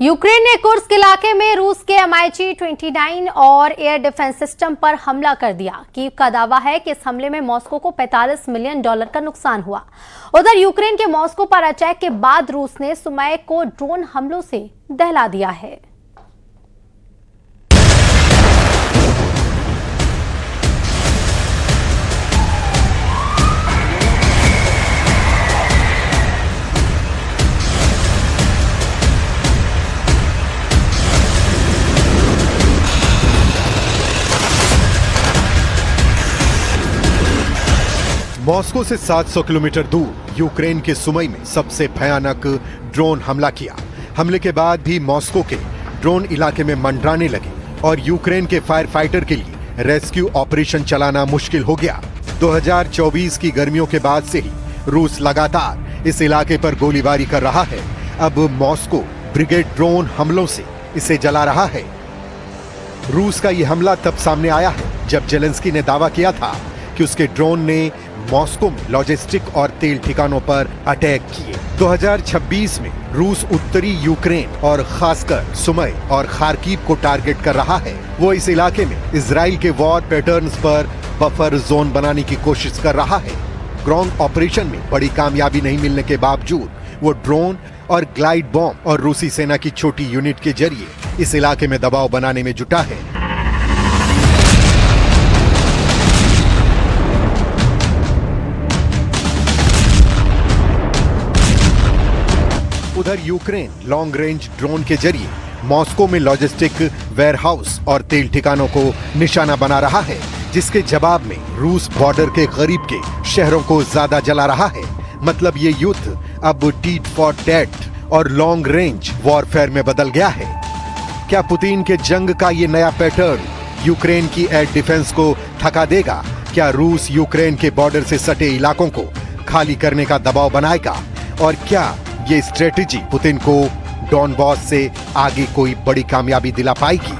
Ukraine ने Kursk इलाके में रूस के MiG-29 और एयर डिफेंस सिस्टम पर हमला कर दिया। कीव का दावा है कि इस हमले में मॉस्को को $45 मिलियन का नुकसान हुआ। उधर यूक्रेन के मॉस्को पर अटैक के बाद रूस ने सुमाई को ड्रोन हमलों से दहला दिया है। मॉस्को से 700 किलोमीटर दूर यूक्रेन के सुमाई में सबसे भयानक ड्रोन हमला किया। हमले के बाद भी मॉस्को के ड्रोन इलाके में मंडराने लगे और यूक्रेन के फायर फाइटर के लिए रेस्क्यू ऑपरेशन चलाना मुश्किल हो गया। 2024 की गर्मियों के बाद से ही रूस लगातार इस इलाके पर गोलीबारी कर रहा है। अब मॉस्को ब्रिगेड ड्रोन हमलों से इसे जला रहा है। रूस का यह हमला तब सामने आया है जब जेलेंस्की ने दावा किया था कि उसके ड्रोन ने मॉस्को में लॉजिस्टिक और तेल ठिकानों पर अटैक किए। 2026 में रूस उत्तरी यूक्रेन और खासकर सुमाई और खार्किव को टारगेट कर रहा है। वो इस इलाके में इजराइल के वॉर पैटर्न्स पर बफर जोन बनाने की कोशिश कर रहा है। ग्राउंड ऑपरेशन में बड़ी कामयाबी नहीं मिलने के बावजूद वो ड्रोन और ग्लाइड बॉम्ब और रूसी सेना की छोटी यूनिट के जरिए इस इलाके में दबाव बनाने में जुटा है। उधर यूक्रेन लॉन्ग रेंज ड्रोन के जरिए मॉस्को में लॉजिस्टिक वेयरहाउस और तेल ठिकानों को निशाना बना रहा है, जिसके जवाब में रूस बॉर्डर के करीब के शहरों को ज्यादा जला रहा है। मतलब ये युद्ध अब टीट फॉर टैट और लॉन्ग रेंज वॉरफेयर में बदल गया है। क्या पुतिन के जंग का ये नया पैटर्न यूक्रेन की एयर डिफेंस को थका देगा? क्या रूस यूक्रेन के बॉर्डर से सटे इलाकों को खाली करने का दबाव बनाएगा? और क्या ये स्ट्रेटेजी पुतिन को डॉनबॉस से आगे कोई बड़ी कामयाबी दिला पाएगी?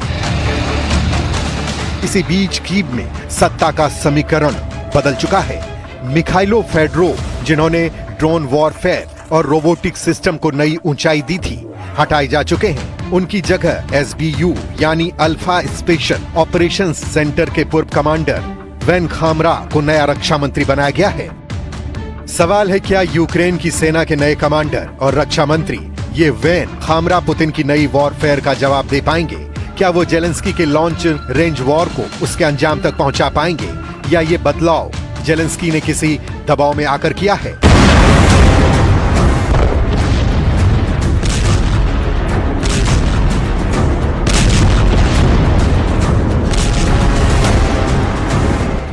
इसी बीच कीव में सत्ता का समीकरण बदल चुका है। मिखाइलो फेडरोव, जिन्होंने ड्रोन वॉरफेयर और रोबोटिक सिस्टम को नई ऊंचाई दी थी, हटाए जा चुके हैं। उनकी जगह SBU यानी अल्फा स्पेशल ऑपरेशंस सेंटर के पूर्व कमांडर वेन खामरा को नया रक्षा मंत्री बनाया गया है। सवाल है, क्या यूक्रेन की सेना के नए कमांडर और रक्षा मंत्री ये वेन खामरा पुतिन की नई वॉरफेयर का जवाब दे पाएंगे? क्या वो जेलेंस्की के लॉन्च रेंज वॉर को उसके अंजाम तक पहुंचा पाएंगे, या ये बदलाव जेलेंस्की ने किसी दबाव में आकर किया है?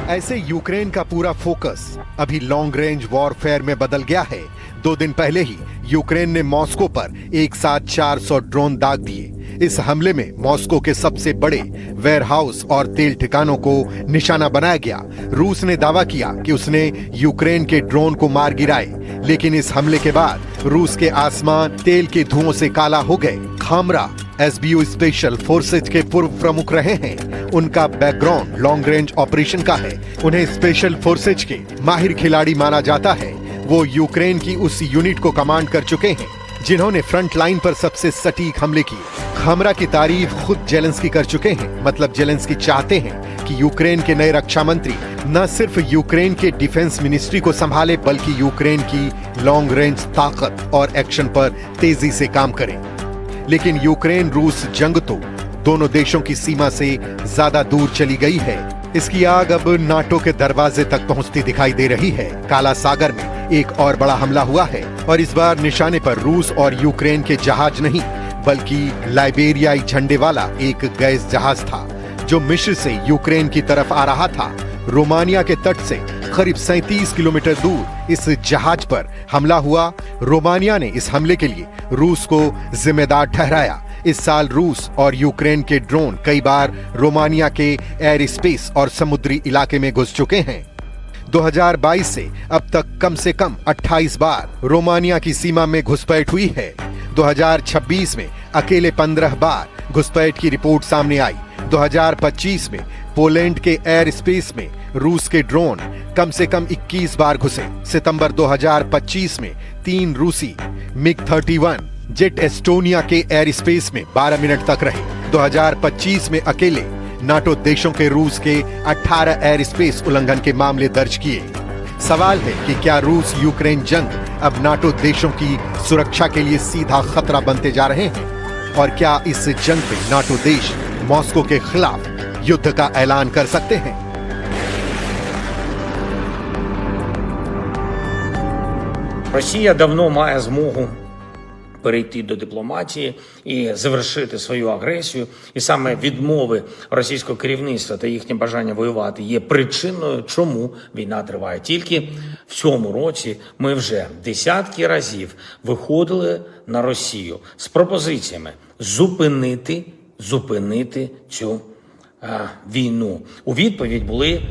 ऐसे यूक्रेन का पूरा फोकस अभी लॉन्ग रेंज वॉरफेयर में बदल गया है। 2 दिन पहले ही यूक्रेन ने मॉस्को पर एक साथ 400 ड्रोन दाग दिए। इस हमले में मॉस्को के सबसे बड़े वेयरहाउस और तेल ठिकानों को निशाना बनाया गया। रूस ने दावा किया कि उसने यूक्रेन के ड्रोन को मार गिराए, लेकिन इस हमले के बाद रूस के आसमान तेल के धुओं से काला हो गए। खामरा SBU स्पेशल फोर्सेज के पूर्व प्रमुख रहे हैं। उनका बैकग्राउंड लॉन्ग रेंज ऑपरेशन का है। उन्हें स्पेशल फोर्सेज के माहिर खिलाड़ी माना जाता है। वो यूक्रेन की उस यूनिट को कमांड कर चुके हैं जिन्होंने फ्रंट लाइन पर सबसे सटीक हमले किए। खामरा की तारीफ खुद जेलेंस्की कर चुके हैं। मतलब जेलेंस्की चाहते हैं कि यूक्रेन के नए रक्षा मंत्री न सिर्फ यूक्रेन के डिफेंस मिनिस्ट्री को संभाले, बल्कि यूक्रेन की लॉन्ग रेंज ताकत और एक्शन पर तेजी से काम करें। लेकिन यूक्रेन रूस जंग तो दोनों देशों की सीमा से ज्यादा दूर चली गई है। इसकी आग अब नाटो के दरवाजे तक पहुंचती दिखाई दे रही है। काला सागर में एक और बड़ा हमला हुआ है और इस बार निशाने पर रूस और यूक्रेन के जहाज नहीं, बल्कि लाइबेरियाई झंडे वाला एक गैस जहाज था जो मिस्र से यूक्रेन की तरफ आ रहा था। रोमानिया के तट से करीब 37 किलोमीटर दूर इस जहाज पर हमला हुआ। रोमानिया ने इस हमले के लिए रूस को जिम्मेदार ठहराया। इस साल रूस और यूक्रेन के ड्रोन कई बार रोमानिया के एयर स्पेस और समुद्री इलाके में घुस चुके हैं। 2022 से अब तक कम से कम 28 बार रोमानिया की सीमा में घुसपैठ हुई है। 2026 में अकेले 15 बार घुसपैठ की रिपोर्ट सामने आई। 2025 में पोलैंड के एयर स्पेस में रूस के ड्रोन कम से कम 21 बार घुसे। सितंबर 2025 में 3 रूसी MiG-31 जेट एस्टोनिया के एयर स्पेस में 12 मिनट तक रहे। 2025 में अकेले नाटो देशों के रूस के 18 एयर स्पेस उल्लंघन के मामले दर्ज किए। सवाल है कि क्या रूस यूक्रेन जंग अब नाटो देशों की सुरक्षा के लिए सीधा खतरा बनते जा रहे हैं? और क्या इस जंग में नाटो देश मॉस्को के खिलाफ युद्ध का ऐलान कर सकते हैं? Росія давно має змогу перейти до дипломатії і завершити свою агресію. І саме відмови російського керівництва та їхнє бажання воювати є причиною, чому війна триває. Тільки в цьому році ми вже десятки разів виходили на Росію з пропозиціями зупинити цю війну. У відповідь були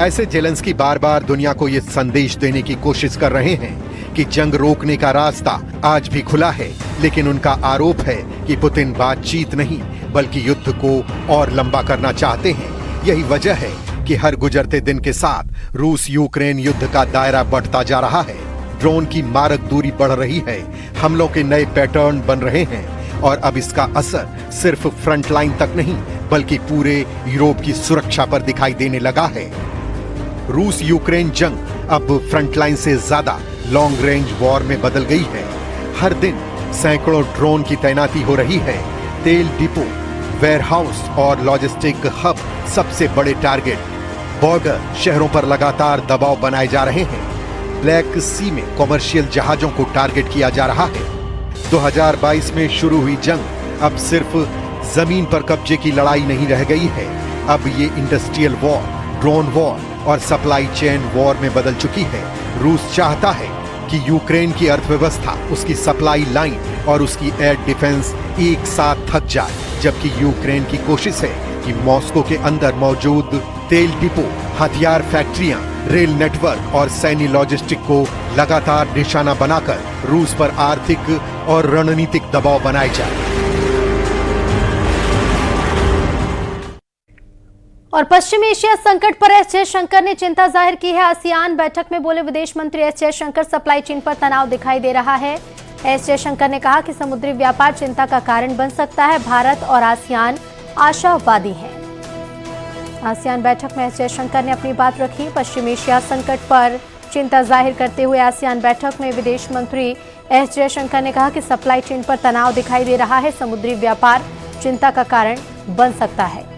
ऐसे जेलेंस्की बार बार दुनिया को ये संदेश देने की कोशिश कर रहे हैं कि जंग रोकने का रास्ता आज भी खुला है, लेकिन उनका आरोप है कि पुतिन बातचीत नहीं बल्कि युद्ध को और लंबा करना चाहते हैं। यही वजह है कि हर गुजरते दिन के साथ रूस यूक्रेन युद्ध का दायरा बढ़ता जा रहा है। ड्रोन की मारक दूरी बढ़ रही है, हमलों के नए पैटर्न बन रहे हैं और अब इसका असर सिर्फ फ्रंट लाइन तक नहीं बल्कि पूरे यूरोप की सुरक्षा पर दिखाई देने लगा है। रूस यूक्रेन जंग अब फ्रंटलाइन से ज्यादा लॉन्ग रेंज वॉर में बदल गई है। हर दिन सैकड़ों ड्रोन की तैनाती हो रही है। तेल डिपो, वेयरहाउस और लॉजिस्टिक हब सबसे बड़े टारगेट। बॉर्डर शहरों पर लगातार दबाव बनाए जा रहे हैं। ब्लैक सी में कॉमर्शियल जहाजों को टारगेट किया जा रहा है। 2022 में शुरू हुई जंग अब सिर्फ जमीन पर कब्जे की लड़ाई नहीं रह गई है। अब ये इंडस्ट्रियल वॉर, ड्रोन वॉर और सप्लाई चेन वॉर में बदल चुकी है। रूस चाहता है कि यूक्रेन की अर्थव्यवस्था, उसकी सप्लाई लाइन और उसकी एयर डिफेंस एक साथ थक जाए, जबकि यूक्रेन की कोशिश है कि मॉस्को के अंदर मौजूद तेल डिपो, हथियार फैक्ट्रियां, रेल नेटवर्क और सैन्य लॉजिस्टिक को लगातार निशाना बनाकर रूस पर आर्थिक और रणनीतिक दबाव बनाए जाए। और पश्चिम एशिया संकट पर एस जयशंकर ने चिंता जाहिर की है। आसियान बैठक में बोले विदेश मंत्री एस जयशंकर, सप्लाई चेन पर तनाव दिखाई दे रहा है। एस जयशंकर ने कहा कि समुद्री व्यापार चिंता का कारण बन सकता है। भारत और आसियान आशावादी हैं। आसियान बैठक में एस जयशंकर ने अपनी बात रखी। पश्चिम एशिया संकट पर चिंता जाहिर करते हुए आसियान बैठक में विदेश मंत्री एस जयशंकर ने कहा कि सप्लाई चेन पर तनाव दिखाई दे रहा है। समुद्री व्यापार चिंता का कारण बन सकता है।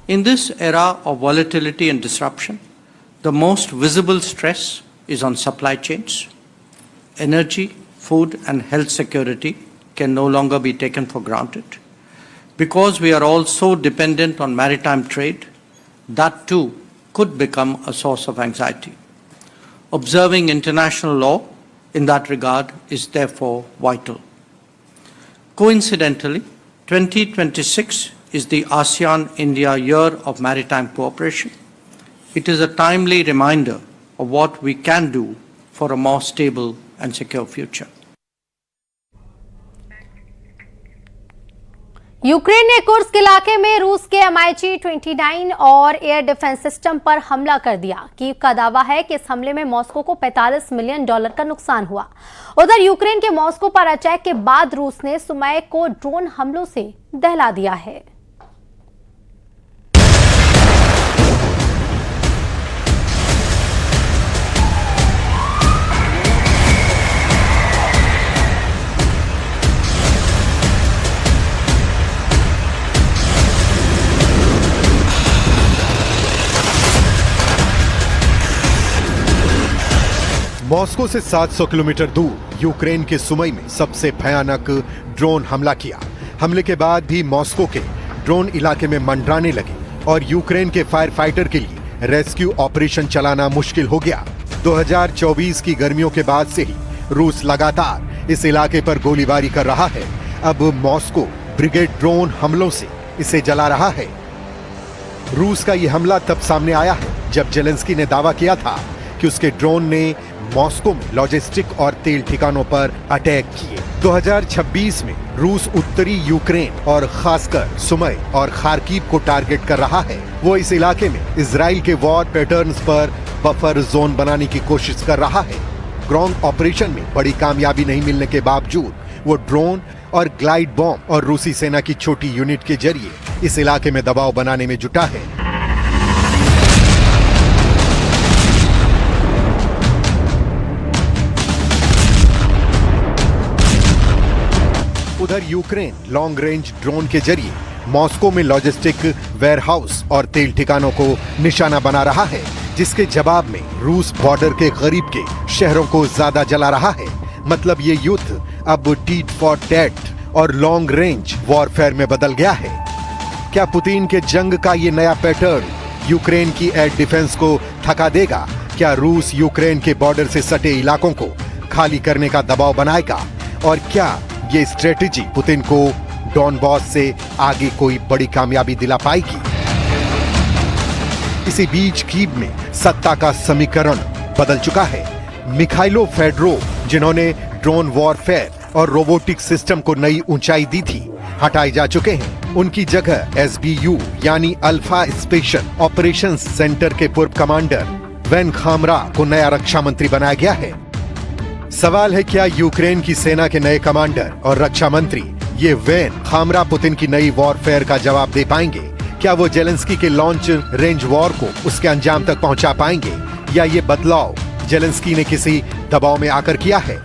In this era of volatility and disruption, the most visible stress is on supply chains. Energy, food, and health security can no longer be taken for granted. Because we are all so dependent on maritime trade, that too could become a source of anxiety. Observing international law in that regard is therefore vital. Coincidentally, 2026 is the ASEAN-India Year of Maritime Cooperation. It is a timely reminder of what we can do for a more stable and secure future. Ukraine ने Kursk इलाके में रूस के MiG-29 और air defence system पर हमला कर दिया। कीव का दावा है कि इस हमले में मॉस्को को $45 मिलियन का नुकसान हुआ। उधर यूक्रेन के मॉस्को पर अटैक के बाद रूस ने सुमाय को ड्रोन हमलों से दहला दिया है। मॉस्को से 700 किलोमीटर दूर यूक्रेन के सुमई में सबसे भयानक ड्रोन हमला किया। हमले के बाद भी मॉस्को के ड्रोन इलाके में मंडराने लगे और यूक्रेन के फायर फाइटर के लिए रेस्क्यू ऑपरेशन चलाना मुश्किल हो गया। 2024 की गर्मियों के बाद से ही रूस लगातार इस इलाके पर गोलीबारी कर रहा है। अब मॉस्को ब्रिगेड ड्रोन हमलों से इसे जला रहा है। रूस का यह हमला तब सामने आया है जब जेलेंस्की ने दावा किया था कि उसके ड्रोन ने मॉस्को में लॉजिस्टिक और तेल ठिकानों पर अटैक किए। 2026 में रूस उत्तरी यूक्रेन और खासकर सुमय और खार्किव को टारगेट कर रहा है। वो इस इलाके में इजराइल के वॉर पैटर्न्स पर बफर जोन बनाने की कोशिश कर रहा है। ग्राउंड ऑपरेशन में बड़ी कामयाबी नहीं मिलने के बावजूद वो ड्रोन और ग्लाइड बॉम्ब और रूसी सेना की छोटी यूनिट के जरिए इस इलाके में दबाव बनाने में जुटा है। उधर यूक्रेन लॉन्ग रेंज ड्रोन के जरिए मॉस्को में लॉजिस्टिक वेयरहाउस और तेल ठिकानों को निशाना बना रहा है, जिसके जवाब में रूस बॉर्डर के करीब के शहरों को ज्यादा जला रहा है। मतलब ये युद्ध अब टीट फॉर टैट और लॉन्ग रेंज वॉरफेयर में बदल गया है। क्या पुतिन के जंग का ये नया पैटर्न यूक्रेन की एयर डिफेंस को थका देगा? क्या रूस यूक्रेन के बॉर्डर से सटे इलाकों को खाली करने का दबाव बनाएगा? और क्या ये स्ट्रेटेजी पुतिन को डॉनबॉस से आगे कोई बड़ी कामयाबी दिला पाएगी? इसी बीच कीव में सत्ता का समीकरण बदल चुका है। मिखाइलो फेडरोव, जिन्होंने ड्रोन वॉरफेयर और रोबोटिक सिस्टम को नई ऊंचाई दी थी, हटाए जा चुके हैं। उनकी जगह SBU यानी अल्फा स्पेशल ऑपरेशंस सेंटर के पूर्व कमांडर वेन खामरा को नया रक्षा मंत्री बनाया गया है। सवाल है, क्या यूक्रेन की सेना के नए कमांडर और रक्षा मंत्री ये वेन खामरा पुतिन की नई वॉरफेयर का जवाब दे पाएंगे? क्या वो जेलेंस्की के लॉन्च रेंज वॉर को उसके अंजाम तक पहुंचा पाएंगे, या ये बदलाव जेलेंस्की ने किसी दबाव में आकर किया है?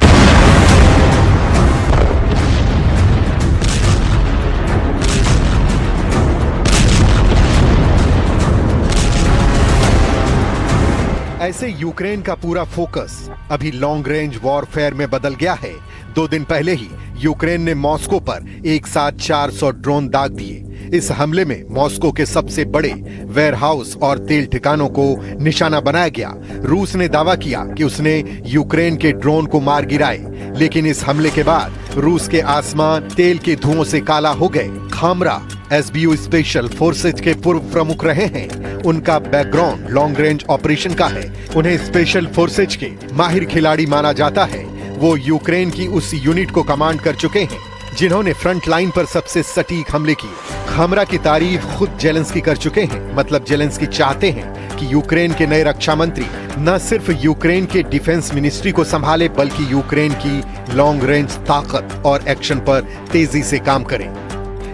ऐसे यूक्रेन का पूरा फोकस अभी लॉन्ग रेंज वॉरफेयर में बदल गया है। 2 दिन पहले ही यूक्रेन ने मॉस्को पर एक साथ 400 ड्रोन दाग दिए। इस हमले में मॉस्को के सबसे बड़े वेयरहाउस और तेल ठिकानों को निशाना बनाया गया। रूस ने दावा किया कि उसने यूक्रेन के ड्रोन को मार गिराए, लेकिन इस हमले के बाद रूस के आसमान तेल के धुओं से काला हो गए। खामरा SBU स्पेशल फोर्सेज के पूर्व प्रमुख रहे हैं। उनका बैकग्राउंड लॉन्ग रेंज ऑपरेशन का है। उन्हें स्पेशल फोर्सेज के माहिर खिलाड़ी माना जाता है। वो यूक्रेन की उस यूनिट को कमांड कर चुके हैं जिन्होंने फ्रंट लाइन पर सबसे सटीक हमले किए। खामरा की तारीफ खुद जेलेंस्की कर चुके हैं। मतलब जेलेंस्की चाहते हैं कि यूक्रेन के नए रक्षा मंत्री न सिर्फ यूक्रेन के डिफेंस मिनिस्ट्री को संभाले, बल्कि यूक्रेन की लॉन्ग रेंज ताकत और एक्शन पर तेजी से काम करें।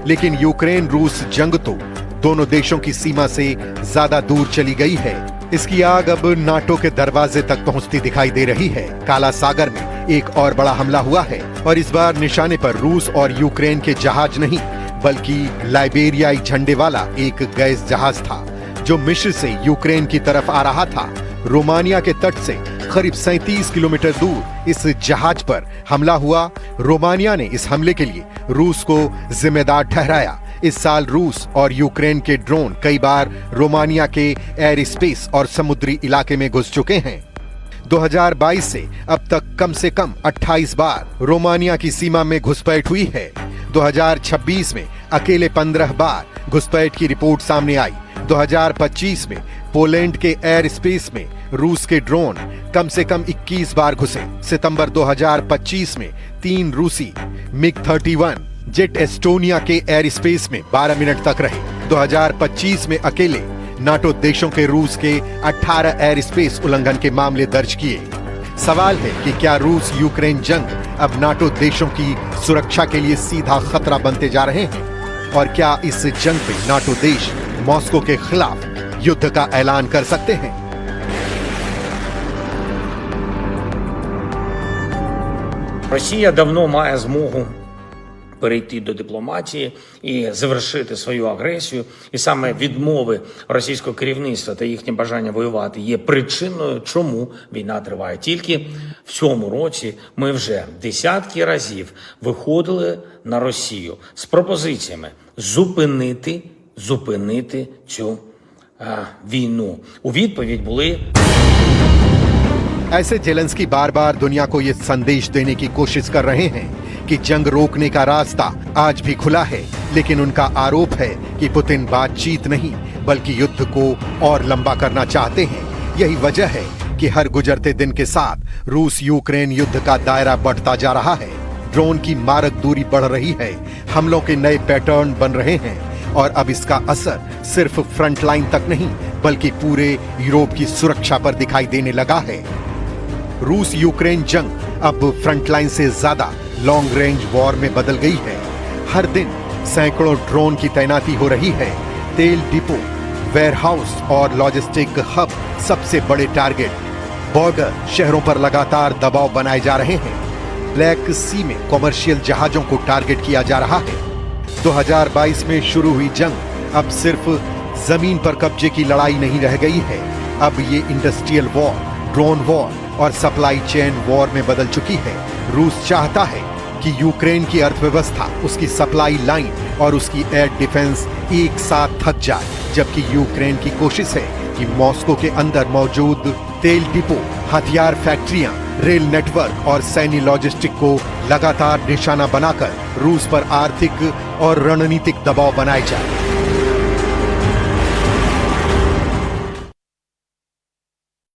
लेकिन यूक्रेन रूस जंग तो दोनों देशों की सीमा से ज्यादा दूर चली गई है। इसकी आग अब नाटो के दरवाजे तक पहुंचती दिखाई दे रही है। काला सागर में एक और बड़ा हमला हुआ है और इस बार निशाने पर रूस और यूक्रेन के जहाज नहीं, बल्कि लाइबेरियाई झंडे वाला एक गैस जहाज था जो मिस्र से यूक्रेन की तरफ आ रहा था। रोमानिया के तट से करीब 37 किलोमीटर दूर इस जहाज पर हमला हुआ। रोमानिया ने इस हमले के लिए रूस को जिम्मेदार ठहराया। इस साल रूस और यूक्रेन के ड्रोन कई बार रोमानिया के एयर स्पेस और समुद्री इलाके में घुस चुके हैं। 2022 से अब तक कम से कम 28 बार रोमानिया की सीमा में घुसपैठ हुई है। 2026 में अकेले 15 बार घुसपैठ की रिपोर्ट सामने आई। 2025 में पोलैंड के एयर स्पेस में रूस के ड्रोन कम से कम 21 बार घुसे। सितंबर 2025 में 3 रूसी MiG-31 जेट एस्टोनिया के एयर स्पेस में 12 मिनट तक रहे। 2025 में अकेले नाटो देशों के रूस के 18 एयर स्पेस उल्लंघन के मामले दर्ज किए। सवाल है कि क्या रूस यूक्रेन जंग अब नाटो देशों की सुरक्षा के लिए सीधा खतरा बनते जा रहे हैं? और क्या इस जंग पे नाटो देश मॉस्को के खिलाफ युद्ध का ऐलान कर सकते हैं? Росія давно має змогу перейти до дипломатії і завершити свою агресію. І саме відмови російського керівництва та їхнє бажання воювати є причиною, чому війна триває. Тільки в цьому році ми вже десятки разів виходили на Росію з пропозиціями зупинити цю війну. У відповідь були ऐसे जेलेंस्की बार बार दुनिया को ये संदेश देने की कोशिश कर रहे हैं कि जंग रोकने का रास्ता आज भी खुला है, लेकिन उनका आरोप है कि पुतिन बातचीत नहीं बल्कि युद्ध को और लंबा करना चाहते हैं। यही वजह है कि हर गुजरते दिन के साथ रूस यूक्रेन युद्ध का दायरा बढ़ता जा रहा है। ड्रोन की मारक दूरी बढ़ रही है, हमलों के नए पैटर्न बन रहे हैं और अब इसका असर सिर्फ फ्रंट लाइन तक नहीं बल्कि पूरे यूरोप की सुरक्षा पर दिखाई देने लगा है। रूस यूक्रेन जंग अब फ्रंटलाइन से ज्यादा लॉन्ग रेंज वॉर में बदल गई है। हर दिन सैकड़ों ड्रोन की तैनाती हो रही है। तेल डिपो, वेयरहाउस और लॉजिस्टिक हब सबसे बड़े टारगेट। बॉर्डर शहरों पर लगातार दबाव बनाए जा रहे हैं। ब्लैक सी में कॉमर्शियल जहाजों को टारगेट किया जा रहा है। 2022 में शुरू हुई जंग अब सिर्फ जमीन पर कब्जे की लड़ाई नहीं रह गई है। अब ये इंडस्ट्रियल वॉर, ड्रोन वॉर और सप्लाई चेन वॉर में बदल चुकी है। रूस चाहता है कि यूक्रेन की अर्थव्यवस्था, उसकी सप्लाई लाइन और उसकी एयर डिफेंस एक साथ थक जाए, जबकि यूक्रेन की कोशिश है कि मॉस्को के अंदर मौजूद तेल डिपो, हथियार फैक्ट्रियां, रेल नेटवर्क और सैन्य लॉजिस्टिक को लगातार निशाना बनाकर रूस पर आर्थिक और रणनीतिक दबाव बनाए जाए।